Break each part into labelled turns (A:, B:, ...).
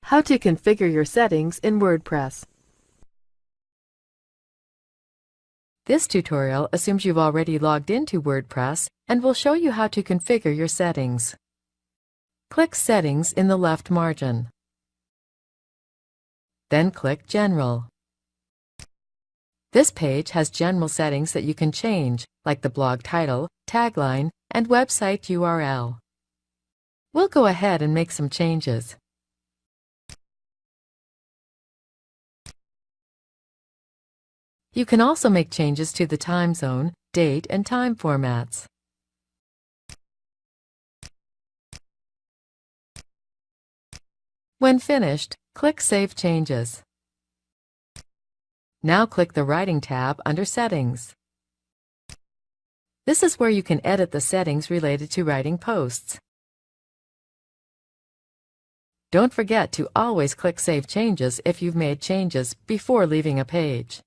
A: How to configure your settings in WordPress. This tutorial assumes you've already logged into WordPress and will show you how to configure your settings. Click Settings in the left margin. Then click General. This page has general settings that you can change, like the blog title, tagline, and website URL. We'll go ahead and make some changes. You can also make changes to the time zone, date, and time formats. When finished, click Save Changes. Now click the Writing tab under Settings. This is where you can edit the settings related to writing posts. Don't forget to always click Save Changes if you've made changes before leaving a page.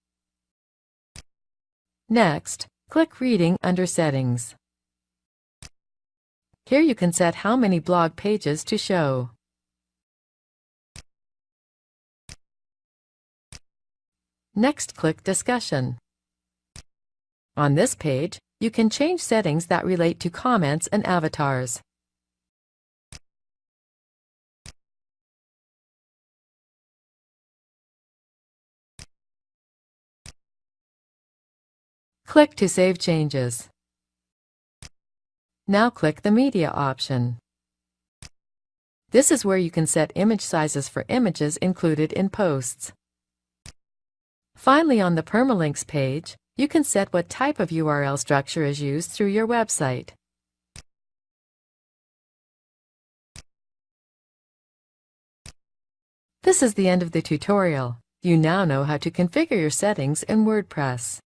A: Next, click Reading under Settings. Here you can set how many blog pages to show. Next, click Discussion. On this page, you can change settings that relate to comments and avatars. Click to save changes. Now click the Media option. This is where you can set image sizes for images included in posts. Finally, on the Permalinks page, you can set what type of URL structure is used through your website. This is the end of the tutorial. You now know how to configure your settings in WordPress.